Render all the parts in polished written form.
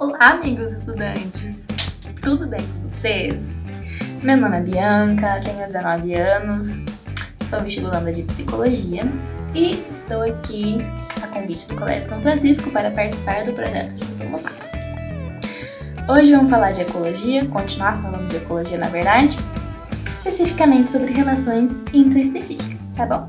Olá, amigos estudantes! Tudo bem com vocês? Meu nome é Bianca, tenho 19 anos, sou vestibulanda de Psicologia e estou aqui a convite do Colégio São Francisco para participar do projeto de Somos Mais. Hoje vamos falar de ecologia, continuar falando de ecologia na verdade, especificamente sobre relações intraespecíficas, tá bom?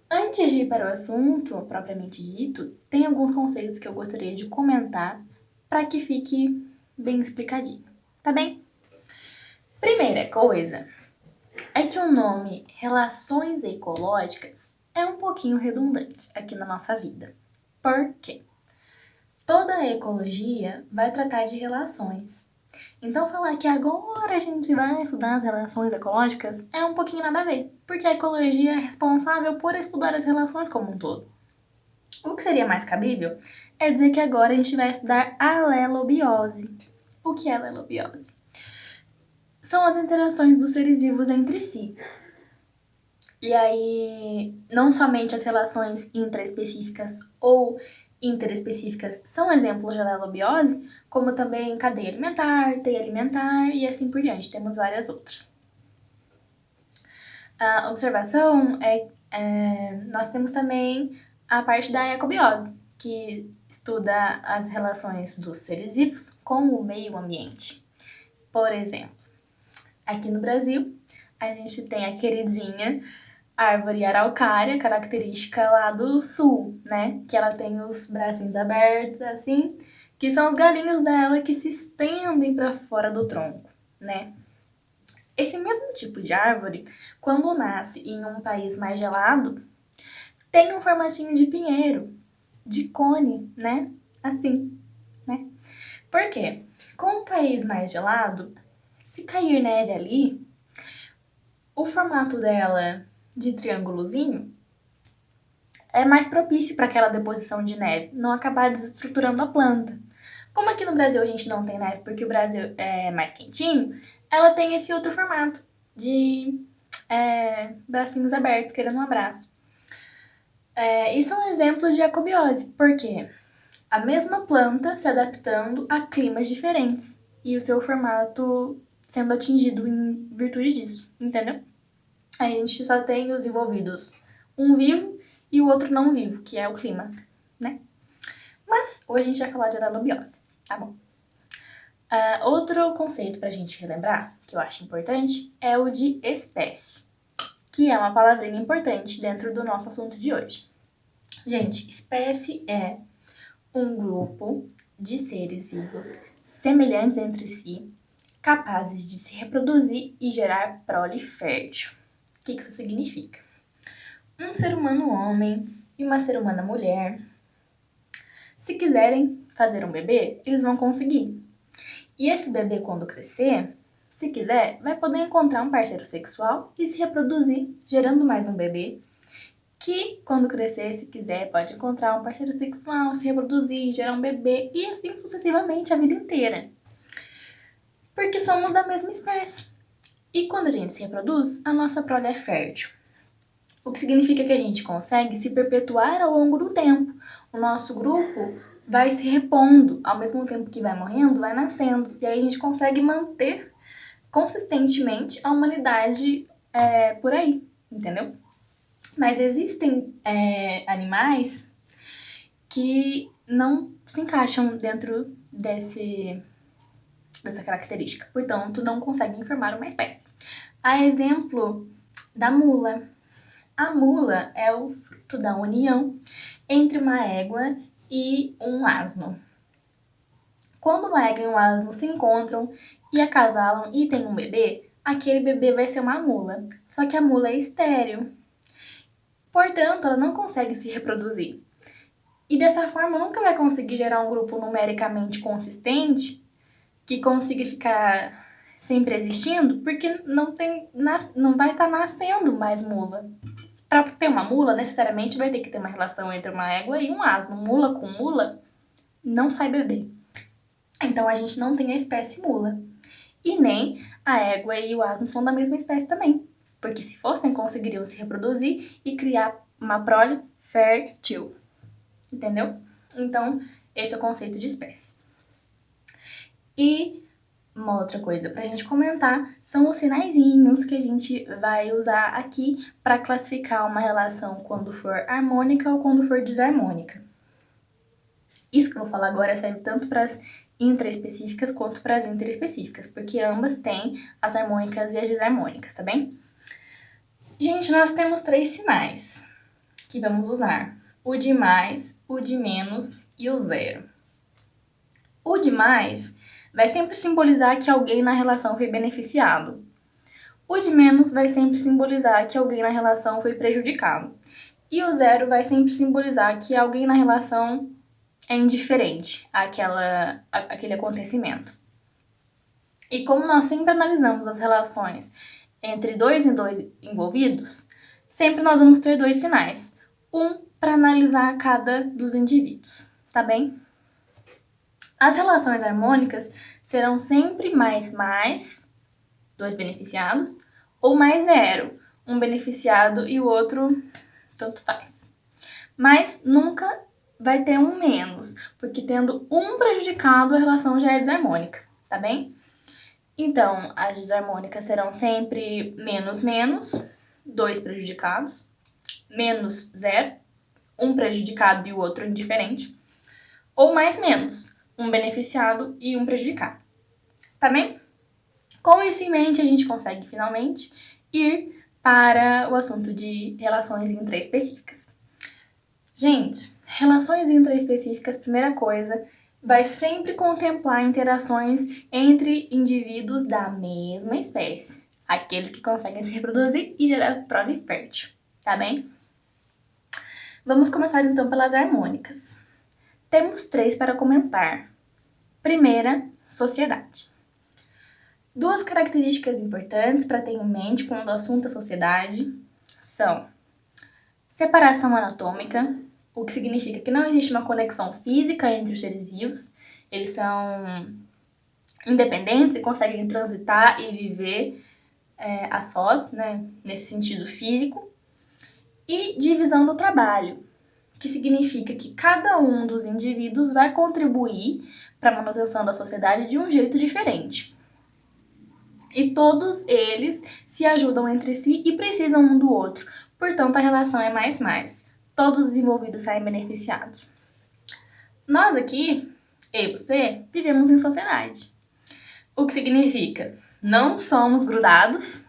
Antes de ir para o assunto propriamente dito, tem alguns conceitos que eu gostaria de comentar para que fique bem explicadinho, tá bem? Primeira coisa é que o nome relações ecológicas é um pouquinho redundante aqui na nossa vida. Por quê? Toda a ecologia vai tratar de relações. Então, falar que agora a gente vai estudar as relações ecológicas é um pouquinho nada a ver, porque a ecologia é responsável por estudar as relações como um todo. O que seria mais cabível é dizer que agora a gente vai estudar a alelobiose. O que é a alelobiose? São as interações dos seres vivos entre si. E aí, não somente as relações intraespecíficas ou interespecíficas são exemplos de alelobiose, como também cadeia alimentar, teia alimentar e assim por diante. Temos várias outras. A observação nós temos também a parte da ecobiose, que estuda as relações dos seres vivos com o meio ambiente. Por exemplo, aqui no Brasil, a gente tem a queridinha árvore araucária, característica lá do sul, né? Que ela tem os bracinhos abertos, assim, que são os galinhos dela que se estendem para fora do tronco, né? Esse mesmo tipo de árvore, quando nasce em um país mais gelado, tem um formatinho de pinheiro, de cone, né? Assim, né? Por quê? Com um país mais gelado, se cair neve ali, o formato dela de triângulozinho é mais propício para aquela deposição de neve, não acabar desestruturando a planta. Como aqui no Brasil a gente não tem neve porque o Brasil é mais quentinho, ela tem esse outro formato de bracinhos abertos, querendo um abraço. Isso é um exemplo de ecobiose, porque a mesma planta se adaptando a climas diferentes e o seu formato sendo atingido em virtude disso, entendeu? A gente só tem os envolvidos, um vivo e o outro não vivo, que é o clima, né? Mas hoje a gente vai falar de alelobiose, tá bom? Outro conceito pra gente relembrar, que eu acho importante, é o de espécie, que é uma palavrinha importante dentro do nosso assunto de hoje. Gente, espécie é um grupo de seres vivos semelhantes entre si, capazes de se reproduzir e gerar prole fértil. O que isso significa? Um ser humano homem e uma ser humana mulher, se quiserem fazer um bebê, eles vão conseguir. E esse bebê, quando crescer, se quiser, vai poder encontrar um parceiro sexual e se reproduzir, gerando mais um bebê, que, quando crescer, se quiser, pode encontrar um parceiro sexual, se reproduzir, gerar um bebê, e assim sucessivamente a vida inteira. Porque somos da mesma espécie. E quando a gente se reproduz, a nossa prole é fértil. O que significa que a gente consegue se perpetuar ao longo do tempo. O nosso grupo vai se repondo, ao mesmo tempo que vai morrendo, vai nascendo. E aí a gente consegue manter consistentemente a humanidade por aí, entendeu? Mas existem animais que não se encaixam dentro dessa característica. Portanto, não conseguem formar uma espécie. A exemplo da mula. A mula é o fruto da união entre uma égua e um asno. Quando uma égua e um asno se encontram e acasalam e têm um bebê, aquele bebê vai ser uma mula. Só que a mula é estéril. Portanto, ela não consegue se reproduzir. E dessa forma nunca vai conseguir gerar um grupo numericamente consistente que consiga ficar sempre existindo, porque não vai estar nascendo mais mula. Para ter uma mula, necessariamente vai ter que ter uma relação entre uma égua e um asno. Mula com mula não sai bebê. Então a gente não tem a espécie mula. E nem a égua e o asno são da mesma espécie também. Porque se fossem, conseguiriam se reproduzir e criar uma prole fértil. Entendeu? Então, esse é o conceito de espécie. E uma outra coisa pra gente comentar são os sinaizinhos que a gente vai usar aqui para classificar uma relação quando for harmônica ou quando for desarmônica. Isso que eu vou falar agora serve tanto para as intraespecíficas quanto para as interespecíficas, porque ambas têm as harmônicas e as desarmônicas, tá bem? Gente, nós temos 3 sinais que vamos usar: o de mais, o de menos e o zero. O de mais vai sempre simbolizar que alguém na relação foi beneficiado. O de menos vai sempre simbolizar que alguém na relação foi prejudicado. E o zero vai sempre simbolizar que alguém na relação é indiferente àquele acontecimento. E como nós sempre analisamos as relações entre dois e dois envolvidos, sempre nós vamos ter 2 sinais. Um para analisar cada dos indivíduos, tá bem? As relações harmônicas serão sempre mais, 2 beneficiados, ou mais zero, um beneficiado e o outro tanto faz. Mas nunca vai ter um menos, porque tendo um prejudicado, a relação já é desarmônica, tá bem? Então, as desarmônicas serão sempre menos, 2 prejudicados, menos, 0, um prejudicado e o outro indiferente, ou mais, um beneficiado e um prejudicado, tá bem? Com isso em mente, a gente consegue finalmente ir para o assunto de relações intraespecíficas. Gente, relações intraespecíficas, primeira coisa, vai sempre contemplar interações entre indivíduos da mesma espécie, aqueles que conseguem se reproduzir e gerar prole fértil, tá bem? Vamos começar então pelas harmônicas. Temos 3 para comentar. Primeira, sociedade. 2 características importantes para ter em mente quando o assunto é sociedade são separação anatômica, o que significa que não existe uma conexão física entre os seres vivos, eles são independentes e conseguem transitar e viver a sós, né, nesse sentido físico. E divisão do trabalho, que significa que cada um dos indivíduos vai contribuir para a manutenção da sociedade de um jeito diferente. E todos eles se ajudam entre si e precisam um do outro. Portanto, a relação é mais. Todos os envolvidos saem beneficiados. Nós aqui, eu e você, vivemos em sociedade. O que significa não somos grudados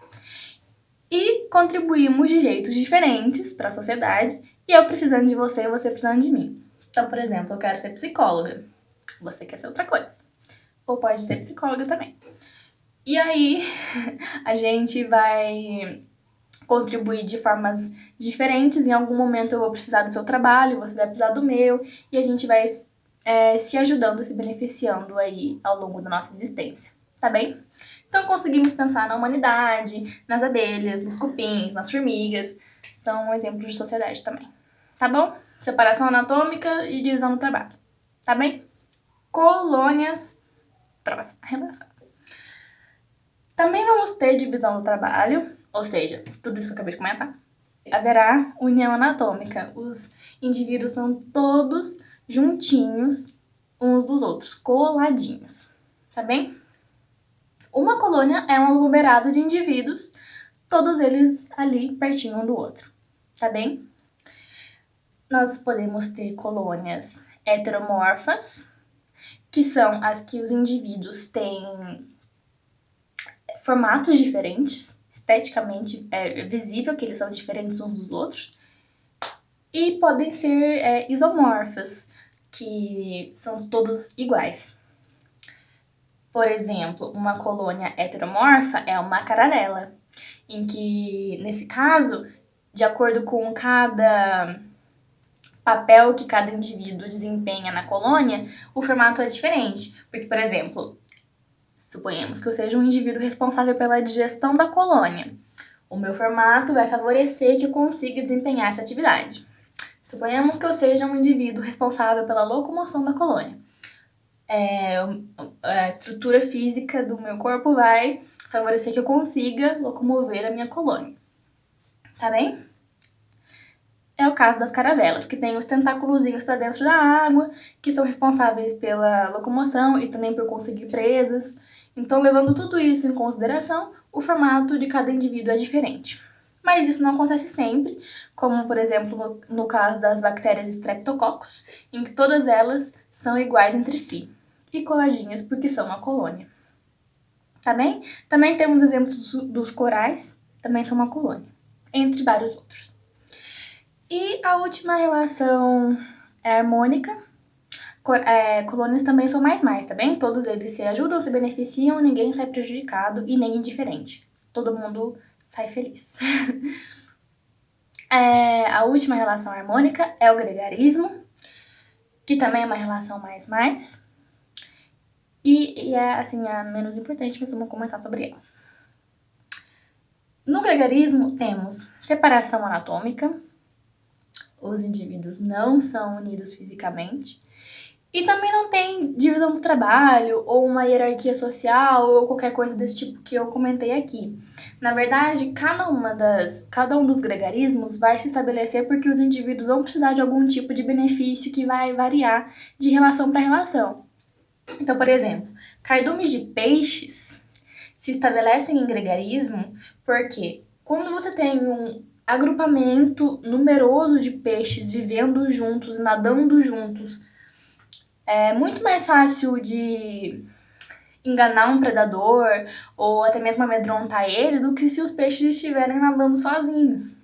e contribuímos de jeitos diferentes para a sociedade, e eu precisando de você e você precisando de mim. Então, por exemplo, eu quero ser psicóloga, você quer ser outra coisa. Ou pode ser psicóloga também. E aí, a gente vai contribuir de formas diferentes. Em algum momento eu vou precisar do seu trabalho, você vai precisar do meu, e a gente vai se ajudando, se beneficiando aí ao longo da nossa existência, tá bem? Então conseguimos pensar na humanidade, nas abelhas, nos cupins, nas formigas, são exemplos de sociedade também, tá bom? Separação anatômica e divisão do trabalho, tá bem? Colônias, próxima relação. Também vamos ter divisão do trabalho, ou seja, tudo isso que eu acabei de comentar. Haverá união anatômica, os indivíduos são todos juntinhos uns dos outros, coladinhos, tá bem? Uma colônia é um aglomerado de indivíduos, todos eles ali pertinho um do outro, tá bem? Nós podemos ter colônias heteromorfas, que são as que os indivíduos têm formatos diferentes, esteticamente é visível que eles são diferentes uns dos outros, e podem ser isomorfas, que são todos iguais. Por exemplo, uma colônia heteromorfa é uma cararela, em que, nesse caso, de acordo com cada papel que cada indivíduo desempenha na colônia, o formato é diferente. Porque, por exemplo, suponhamos que eu seja um indivíduo responsável pela digestão da colônia. O meu formato vai favorecer que eu consiga desempenhar essa atividade. Suponhamos que eu seja um indivíduo responsável pela locomoção da colônia. A estrutura física do meu corpo vai favorecer que eu consiga locomover a minha colônia. Tá bem? É o caso das caravelas, que têm os tentáculozinhos para dentro da água, que são responsáveis pela locomoção e também por conseguir presas. Então, levando tudo isso em consideração, o formato de cada indivíduo é diferente. Mas isso não acontece sempre, como, por exemplo, no caso das bactérias Streptococcus, em que todas elas são iguais entre si e coladinhas porque são uma colônia. Tá bem? Também temos exemplos dos corais, também são uma colônia, entre vários outros. E a última relação é harmônica. Colônias também são mais, tá bem? Todos eles se ajudam, se beneficiam, ninguém sai prejudicado e nem indiferente. Todo mundo sai feliz. A última relação harmônica é o gregarismo, que também é uma relação mais. E é, assim, a menos importante, mas vamos comentar sobre ela. No gregarismo temos separação anatômica, os indivíduos não são unidos fisicamente, e também não tem divisão do trabalho, ou uma hierarquia social, ou qualquer coisa desse tipo que eu comentei aqui. Na verdade, cada um dos gregarismos vai se estabelecer porque os indivíduos vão precisar de algum tipo de benefício que vai variar de relação para relação. Então, por exemplo, cardumes de peixes se estabelecem em gregarismo porque quando você tem um agrupamento numeroso de peixes vivendo juntos, nadando juntos, é muito mais fácil de enganar um predador ou até mesmo amedrontar ele do que se os peixes estiverem nadando sozinhos.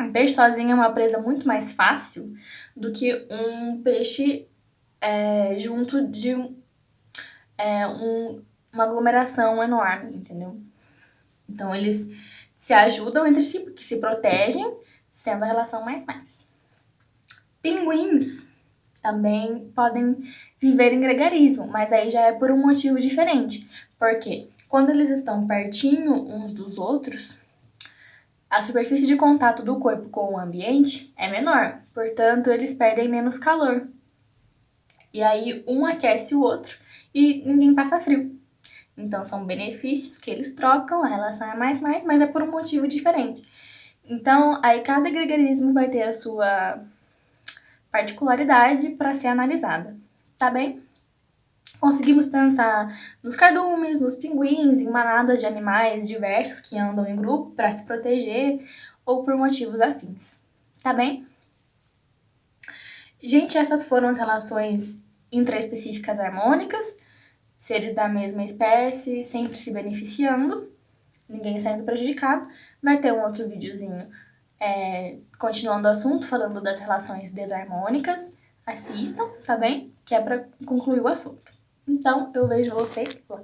Um peixe sozinho é uma presa muito mais fácil do que um peixe junto de uma aglomeração enorme, entendeu? Então eles se ajudam entre si porque se protegem, sendo a relação mais. Pinguins também podem viver em gregarismo, mas aí já é por um motivo diferente. Porque quando eles estão pertinho uns dos outros, a superfície de contato do corpo com o ambiente é menor, portanto eles perdem menos calor. E aí um aquece o outro e ninguém passa frio. Então são benefícios que eles trocam, a relação é mais, mas é por um motivo diferente. Então aí cada gregarismo vai ter a sua particularidade para ser analisada, tá bem? Conseguimos pensar nos cardumes, nos pinguins, em manadas de animais diversos que andam em grupo para se proteger ou por motivos afins, tá bem? Gente, essas foram as relações intraespecíficas harmônicas, seres da mesma espécie sempre se beneficiando, ninguém saindo prejudicado. Vai ter um outro videozinho continuando o assunto, falando das relações desarmônicas. Assistam, tá bem? Que é pra concluir o assunto. Então, eu vejo vocês lá.